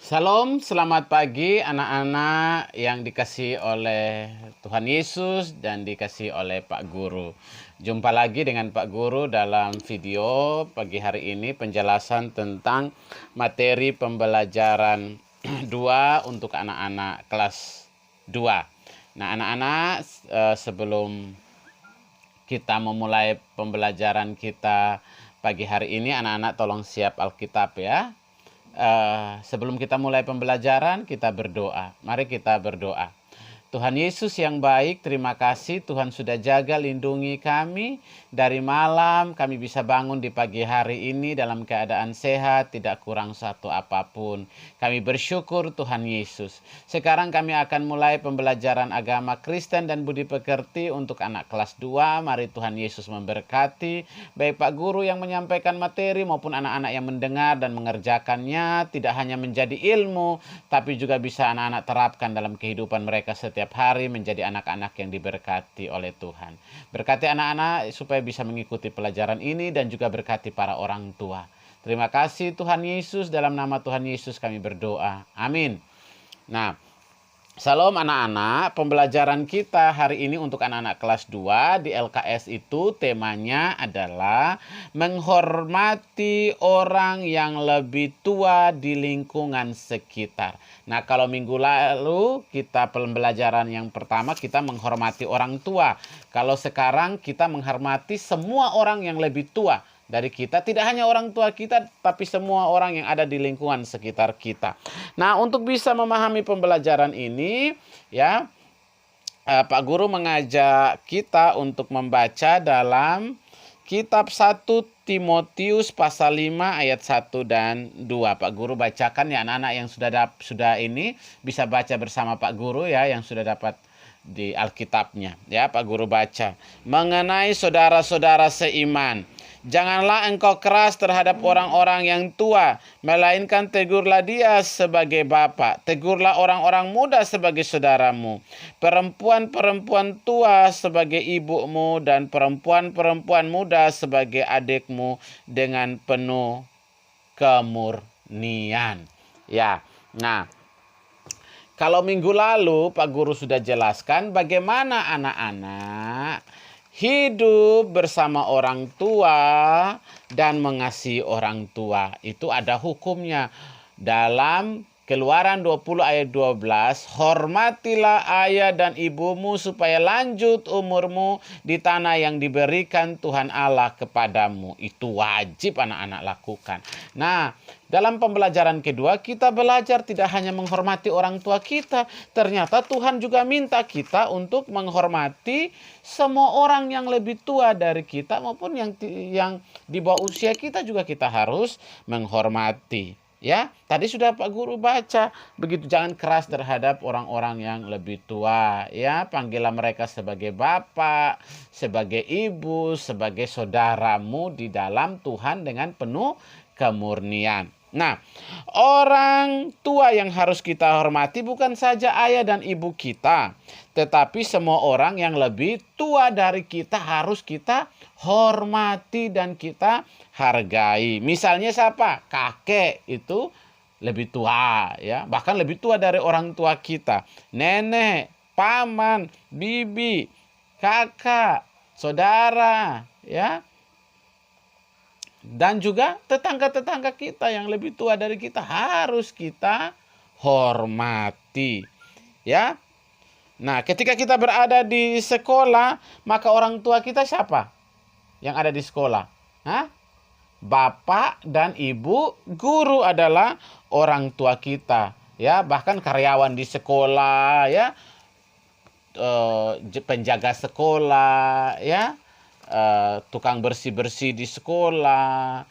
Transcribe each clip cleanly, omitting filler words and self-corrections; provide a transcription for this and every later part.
Salam, selamat pagi anak-anak yang dikasihi oleh Tuhan Yesus dan dikasihi oleh Pak Guru. Jumpa lagi dengan Pak Guru dalam video pagi hari ini penjelasan tentang materi pembelajaran 2 untuk anak-anak kelas 2. Nah, anak-anak, sebelum kita memulai pembelajaran kita pagi hari ini, anak-anak tolong siap Alkitab ya. Sebelum kita mulai pembelajaran, kita berdoa. Mari kita berdoa. Tuhan Yesus yang baik, terima kasih Tuhan sudah jaga lindungi kami. Dari malam kami bisa bangun di pagi hari ini dalam keadaan sehat, tidak kurang satu apapun. Kami bersyukur Tuhan Yesus. Sekarang kami akan mulai pembelajaran agama Kristen dan budi pekerti untuk anak kelas 2. Mari Tuhan Yesus memberkati baik Pak Guru yang menyampaikan materi maupun anak-anak yang mendengar dan mengerjakannya. Tidak hanya menjadi ilmu, tapi juga bisa anak-anak terapkan dalam kehidupan mereka setiap hari menjadi anak-anak yang diberkati oleh Tuhan. Berkati anak-anak supaya bisa mengikuti pelajaran ini dan juga berkati para orang tua. Terima kasih Tuhan Yesus, dalam nama Tuhan Yesus kami berdoa. Amin. Nah, Salam anak-anak, pembelajaran kita hari ini untuk anak-anak kelas 2 di LKS itu temanya adalah menghormati orang yang lebih tua di lingkungan sekitar. Nah, kalau minggu lalu kita pembelajaran yang pertama kita menghormati orang tua. Kalau sekarang kita menghormati semua orang yang lebih tua dari kita, tidak hanya orang tua kita, tapi semua orang yang ada di lingkungan sekitar kita. Nah, untuk bisa memahami pembelajaran ini, ya, Pak Guru mengajak kita untuk membaca dalam kitab 1 Timotius pasal 5 ayat 1 dan 2. Pak Guru bacakan ya, anak-anak yang sudah ini bisa baca bersama Pak Guru ya, yang sudah dapat di Alkitabnya. Ya, Pak Guru baca. Mengenai saudara-saudara seiman, janganlah engkau keras terhadap orang-orang yang tua, melainkan tegurlah dia sebagai bapa. Tegurlah orang-orang muda sebagai saudaramu, perempuan-perempuan tua sebagai ibumu, dan perempuan-perempuan muda sebagai adikmu dengan penuh kemurnian. Ya, nah, kalau minggu lalu Pak Guru sudah jelaskan bagaimana anak-anak hidup bersama orang tua dan mengasihi orang tua. Itu ada hukumnya. Dalam Keluaran 20 ayat 12, hormatilah ayah dan ibumu supaya lanjut umurmu di tanah yang diberikan Tuhan Allah kepadamu. Itu wajib anak-anak lakukan. Nah, dalam pembelajaran kedua kita belajar tidak hanya menghormati orang tua kita, ternyata Tuhan juga minta kita untuk menghormati semua orang yang lebih tua dari kita maupun yang di bawah usia kita juga kita harus menghormati. Ya, tadi sudah Pak Guru baca, begitu jangan keras terhadap orang-orang yang lebih tua. Ya, panggillah mereka sebagai bapak, sebagai ibu, sebagai saudaramu di dalam Tuhan dengan penuh kemurnian. Nah, orang tua yang harus kita hormati bukan saja ayah dan ibu kita, tetapi semua orang yang lebih tua dari kita harus kita hormati dan kita hargai. Misalnya siapa? Kakek itu lebih tua ya, bahkan lebih tua dari orang tua kita. Nenek, paman, bibi, kakak, saudara, ya. Dan juga tetangga-tetangga kita yang lebih tua dari kita harus kita hormati. Ya. Nah, ketika kita berada di sekolah, maka orang tua kita siapa yang ada di sekolah? Hah? Bapak dan ibu guru adalah orang tua kita. Ya, bahkan karyawan di sekolah, ya, penjaga sekolah, ya, tukang bersih-bersih di sekolah,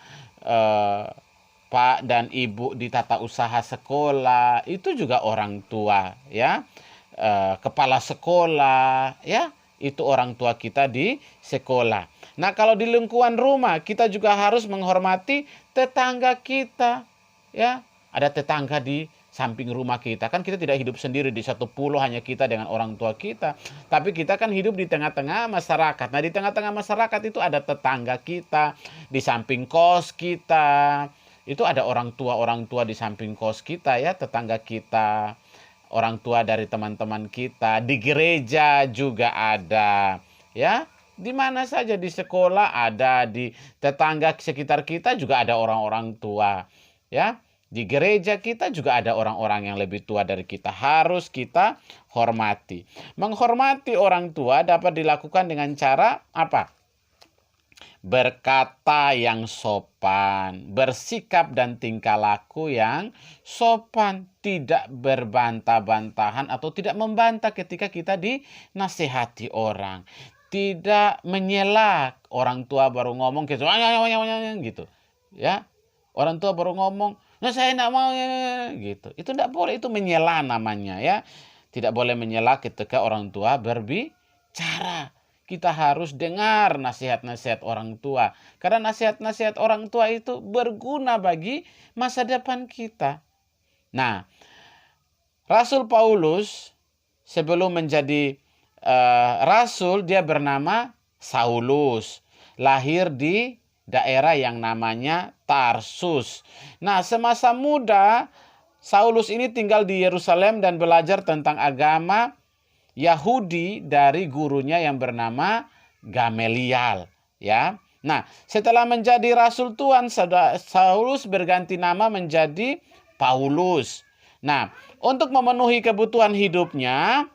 Pak dan Ibu di tata usaha sekolah, itu juga orang tua, ya. Kepala sekolah, ya, itu orang tua kita di sekolah. Nah, kalau di lingkungan rumah, kita juga harus menghormati tetangga kita, ya. Ada tetangga di samping rumah kita. Kan kita tidak hidup sendiri di satu pulau hanya kita dengan orang tua kita. Tapi kita kan hidup di tengah-tengah masyarakat. Nah, di tengah-tengah masyarakat itu ada tetangga kita, di samping kos kita, Itu ada orang tua di samping kos kita ya, tetangga kita, orang tua dari teman-teman kita, di gereja juga ada, ya. Di mana saja, di sekolah ada, di tetangga sekitar kita juga ada orang-orang tua, ya. Di gereja kita juga ada orang-orang yang lebih tua dari kita, harus kita hormati. Menghormati orang tua dapat dilakukan dengan cara apa? Berkata yang sopan, bersikap dan tingkah laku yang sopan, tidak berbantah-bantahan atau tidak membantah ketika kita dinasihati orang, tidak menyela. Orang tua baru ngomong gitu, gitu, ya. Orang tua baru ngomong, nah saya tidak mau, gitu. Itu tidak boleh, itu menyela namanya, ya. Tidak boleh menyela ketika orang tua berbicara. Kita harus dengar nasihat-nasihat orang tua. Karena nasihat-nasihat orang tua itu berguna bagi masa depan kita. Nah, Rasul Paulus sebelum menjadi rasul, dia bernama Saulus. Lahir di daerah yang namanya Tarsus. Nah, semasa muda Saulus ini tinggal di Yerusalem dan belajar tentang agama Yahudi dari gurunya yang bernama Gamaliel, ya. Nah, setelah menjadi rasul Tuhan, Saulus berganti nama menjadi Paulus. Nah, untuk memenuhi kebutuhan hidupnya,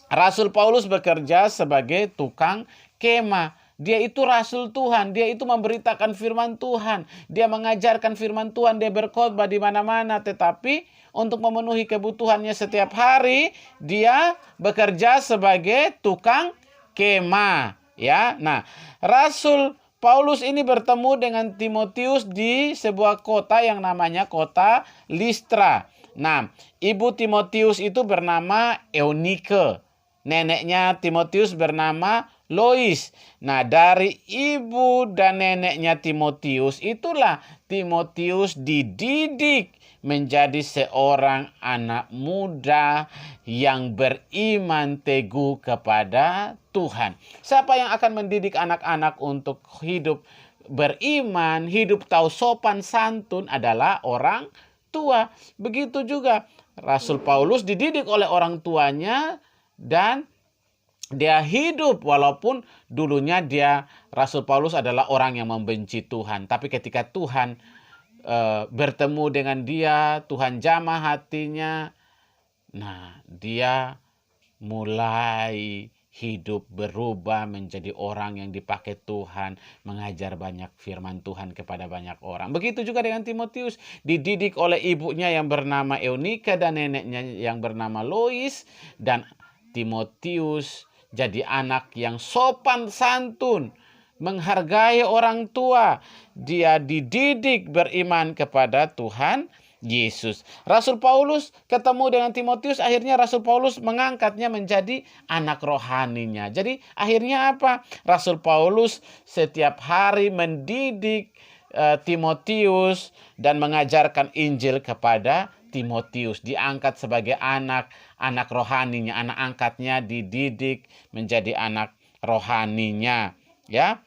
Rasul Paulus bekerja sebagai tukang kemah. Dia itu rasul Tuhan, dia itu memberitakan firman Tuhan, dia mengajarkan firman Tuhan, dia berkhotbah di mana-mana, tetapi untuk memenuhi kebutuhannya setiap hari, dia bekerja sebagai tukang kemah, ya. Nah, Rasul Paulus ini bertemu dengan Timotius di sebuah kota yang namanya kota Listra. Nah, ibu Timotius itu bernama Eunike. Neneknya Timotius bernama Lois. Nah, dari ibu dan neneknya Timotius itulah Timotius dididik menjadi seorang anak muda yang beriman teguh kepada Tuhan. Siapa yang akan mendidik anak-anak untuk hidup beriman, hidup tahu sopan santun adalah orang tua. Begitu juga Rasul Paulus dididik oleh orang tuanya dan dia hidup walaupun dulunya Rasul Paulus adalah orang yang membenci Tuhan. Tapi ketika Tuhan bertemu dengan dia, Tuhan jamah hatinya. Nah, dia mulai hidup berubah menjadi orang yang dipakai Tuhan, mengajar banyak firman Tuhan kepada banyak orang. Begitu juga dengan Timotius, dididik oleh ibunya yang bernama Eunike dan neneknya yang bernama Lois, dan Timotius jadi anak yang sopan santun, menghargai orang tua. Dia dididik beriman kepada Tuhan Yesus. Rasul Paulus ketemu dengan Timotius, akhirnya Rasul Paulus mengangkatnya menjadi anak rohaninya. Jadi akhirnya apa? Rasul Paulus setiap hari mendidik Timotius dan mengajarkan Injil kepada Timotius. Diangkat sebagai anak rohaninya, anak angkatnya dididik menjadi anak rohaninya, ya.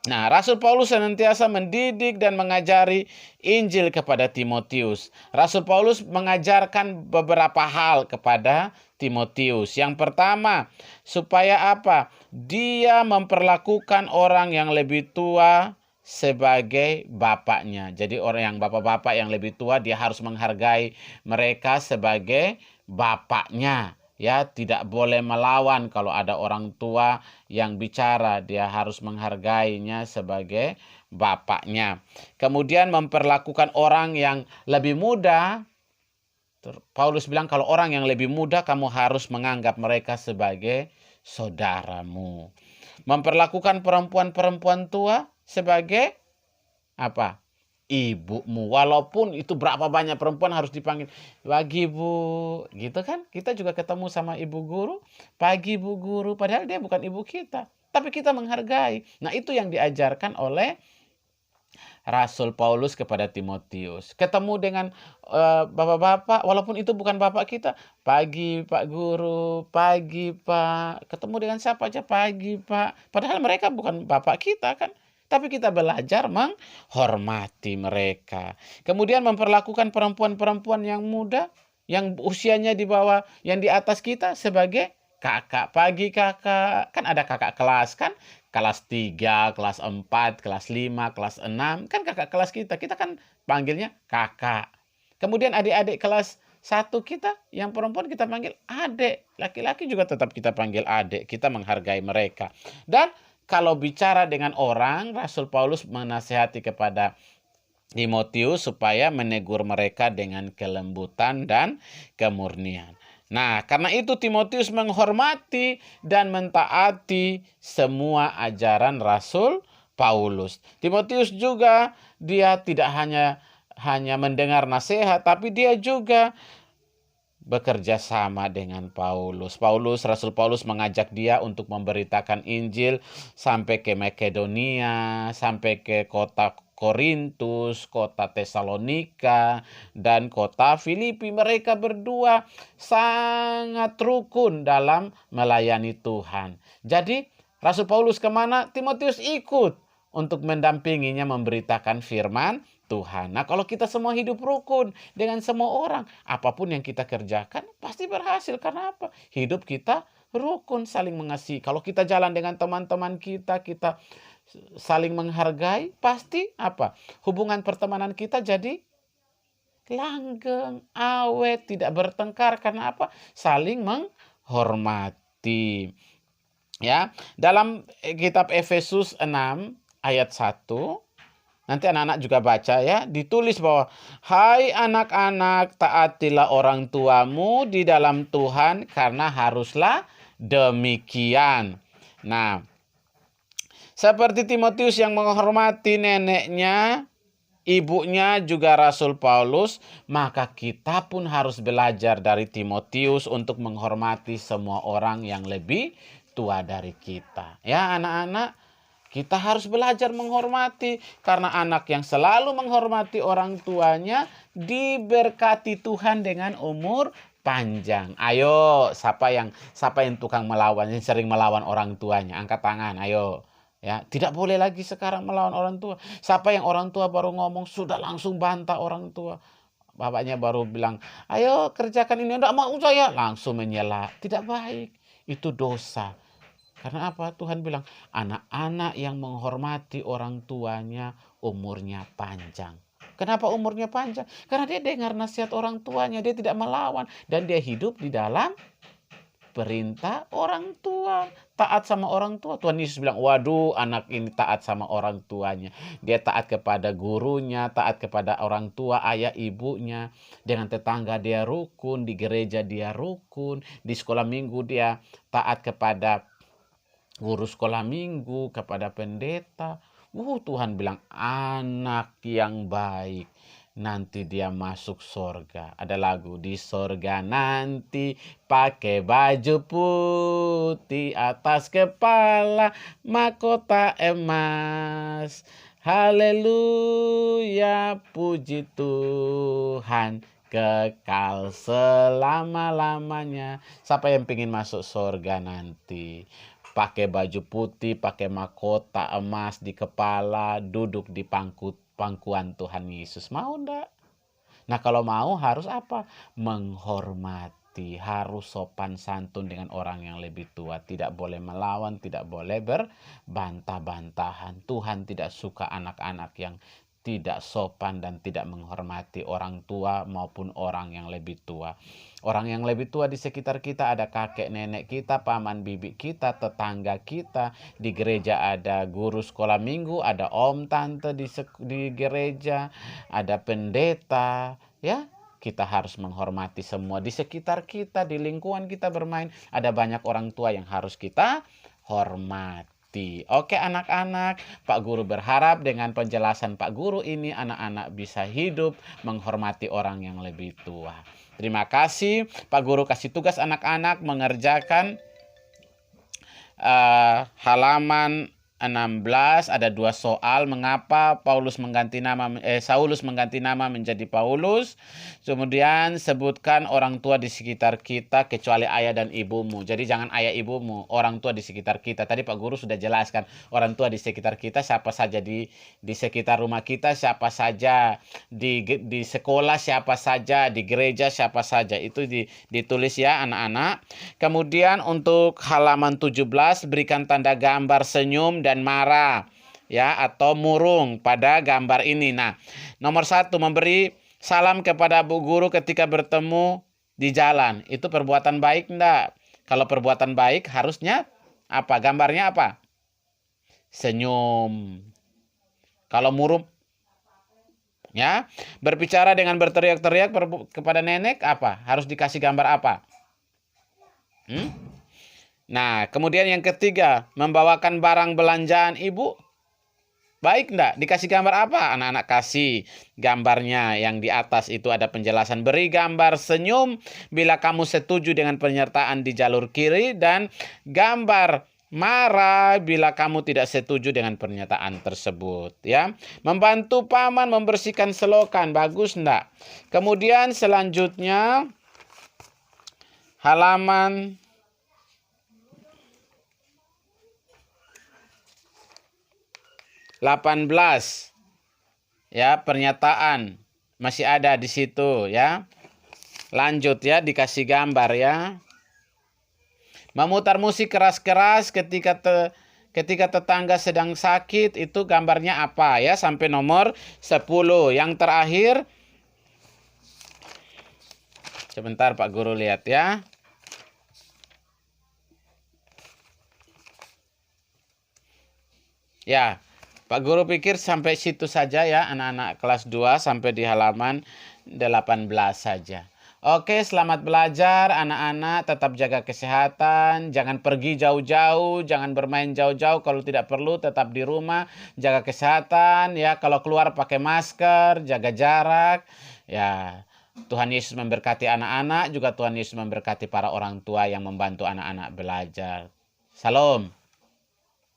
Nah, Rasul Paulus senantiasa mendidik dan mengajari Injil kepada Timotius. Rasul Paulus mengajarkan beberapa hal kepada Timotius. Yang pertama, supaya apa? Dia memperlakukan orang yang lebih tua sebagai bapaknya. Jadi orang yang bapak-bapak yang lebih tua, dia harus menghargai mereka sebagai bapaknya. Ya, tidak boleh melawan kalau ada orang tua yang bicara, dia harus menghargainya sebagai bapaknya. Kemudian memperlakukan orang yang lebih muda. Paulus bilang kalau orang yang lebih muda kamu harus menganggap mereka sebagai saudaramu. Memperlakukan perempuan-perempuan tua sebagai apa? Ibumu. Walaupun itu berapa banyak perempuan harus dipanggil, pagi bu, gitu kan. Kita juga ketemu sama ibu guru, pagi bu guru, padahal dia bukan ibu kita, tapi kita menghargai. Nah, itu yang diajarkan oleh Rasul Paulus kepada Timotius. Ketemu dengan bapak-bapak, walaupun itu bukan bapak kita, pagi pak guru, pagi pak. Ketemu dengan siapa aja, pagi pak, padahal mereka bukan bapak kita kan. tapi kita belajar menghormati mereka. Kemudian memperlakukan perempuan-perempuan yang muda, yang usianya di bawah, yang di atas kita sebagai kakak. Pagi kakak, kan ada kakak kelas kan? Kelas 3, kelas 4, kelas 5, kelas 6. Kan kakak kelas kita. Kita kan panggilnya kakak. Kemudian adik-adik kelas 1 kita, yang perempuan kita panggil adik. Laki-laki juga tetap kita panggil adik. Kita menghargai mereka. Dan kalau bicara dengan orang, Rasul Paulus menasihati kepada Timotius supaya menegur mereka dengan kelembutan dan kemurnian. Nah, karena itu Timotius menghormati dan mentaati semua ajaran Rasul Paulus. Timotius juga dia tidak hanya mendengar nasihat, tapi dia juga bekerja sama dengan Paulus. Rasul Paulus mengajak dia untuk memberitakan Injil sampai ke Makedonia, sampai ke kota Korintus, kota Tesalonika, dan kota Filipi. Mereka berdua sangat rukun dalam melayani Tuhan. Jadi Rasul Paulus kemana? Timotius ikut untuk mendampinginya memberitakan firman Tuhan. Nah, kalau kita semua hidup rukun dengan semua orang, apapun yang kita kerjakan pasti berhasil. Karena apa? Hidup kita rukun, saling mengasihi. Kalau kita jalan dengan teman-teman kita, kita saling menghargai, pasti apa? Hubungan pertemanan kita jadi langgeng, awet, tidak bertengkar. Karena apa? Saling menghormati. Ya, dalam kitab Efesus 6 ayat 1, nanti anak-anak juga baca ya, ditulis bahwa hai anak-anak, taatilah orang tuamu di dalam Tuhan karena haruslah demikian. Nah, seperti Timotius yang menghormati neneknya, ibunya juga Rasul Paulus, maka kita pun harus belajar dari Timotius untuk menghormati semua orang yang lebih tua dari kita. Ya anak-anak, kita harus belajar menghormati, karena anak yang selalu menghormati orang tuanya diberkati Tuhan dengan umur panjang. Ayo, siapa yang tukang melawan, yang sering melawan orang tuanya? Angkat tangan, ayo. Ya, tidak boleh lagi sekarang melawan orang tua. Siapa yang orang tua baru ngomong sudah langsung bantah orang tua. Bapaknya baru bilang, ayo kerjakan ini, enggak mau saya, langsung menyela. Tidak baik, itu dosa. Karena apa? Tuhan bilang, anak-anak yang menghormati orang tuanya umurnya panjang. Kenapa umurnya panjang? Karena dia dengar nasihat orang tuanya, dia tidak melawan. Dan dia hidup di dalam perintah orang tua. Taat sama orang tua. Tuhan Yesus bilang, waduh anak ini taat sama orang tuanya. Dia taat kepada gurunya, taat kepada orang tua, ayah ibunya. Dengan tetangga dia rukun, di gereja dia rukun, di sekolah minggu dia taat kepada guru sekolah minggu, kepada pendeta. Tuhan bilang anak yang baik, nanti dia masuk sorga. Ada lagu, di sorga nanti pakai baju putih, atas kepala mahkota emas. Haleluya, puji Tuhan, kekal selama-lamanya. Siapa yang ingin masuk sorga nanti? Pakai baju putih, pakai mahkota emas di kepala, duduk di pangkuan Tuhan Yesus. Mau enggak? Nah, kalau mau harus apa? Menghormati, harus sopan santun dengan orang yang lebih tua. Tidak boleh melawan, tidak boleh berbantah-bantahan. Tuhan tidak suka anak-anak yang tidak sopan dan tidak menghormati orang tua maupun orang yang lebih tua. Orang yang lebih tua di sekitar kita ada kakek nenek kita, paman bibi kita, tetangga kita. Di gereja ada guru sekolah minggu, ada om tante di gereja, ada pendeta, ya. Kita harus menghormati semua di sekitar kita, di lingkungan kita bermain. Ada banyak orang tua yang harus kita hormati. Oke anak-anak, Pak Guru berharap dengan penjelasan Pak Guru ini anak-anak bisa hidup menghormati orang yang lebih tua. Terima kasih. Pak Guru kasih tugas anak-anak mengerjakan halaman 16 ada 2 soal mengapa Saulus mengganti nama menjadi Paulus. Kemudian sebutkan orang tua di sekitar kita kecuali ayah dan ibumu. Jadi jangan ayah ibumu, orang tua di sekitar kita. Tadi Pak Guru sudah jelaskan orang tua di sekitar kita siapa saja, di sekitar rumah kita siapa saja, di sekolah siapa saja, di gereja siapa saja. Itu ditulis ya anak-anak. Kemudian untuk halaman 17 berikan tanda gambar senyum dan marah ya atau murung pada gambar ini. Nah, nomor 1 memberi salam kepada Bu Guru ketika bertemu di jalan. Itu perbuatan baik enggak? Kalau perbuatan baik harusnya apa? Gambarnya apa? Senyum. Kalau murung ya, berbicara dengan berteriak-teriak kepada nenek apa? Harus dikasih gambar apa? Nah, kemudian yang ketiga, membawakan barang belanjaan ibu. Baik enggak? Dikasih gambar apa? Anak-anak kasih gambarnya yang di atas itu ada penjelasan. Beri gambar senyum bila kamu setuju dengan penyertaan di jalur kiri dan gambar marah bila kamu tidak setuju dengan pernyataan tersebut ya. Membantu paman membersihkan selokan. Bagus enggak? Kemudian selanjutnya halaman 18 ya, pernyataan masih ada di situ ya. Lanjut ya, dikasih gambar ya. Memutar musik keras-keras ketika tetangga sedang sakit, itu gambarnya apa ya, sampai nomor 10. Yang terakhir, sebentar Pak Guru lihat ya. Ya, Pak Guru pikir sampai situ saja ya anak-anak kelas 2 sampai di halaman 18 saja. Oke, selamat belajar anak-anak, tetap jaga kesehatan, jangan pergi jauh-jauh, jangan bermain jauh-jauh, kalau tidak perlu tetap di rumah, jaga kesehatan ya, kalau keluar pakai masker, jaga jarak ya. Tuhan Yesus memberkati anak-anak, juga Tuhan Yesus memberkati para orang tua yang membantu anak-anak belajar. Salam.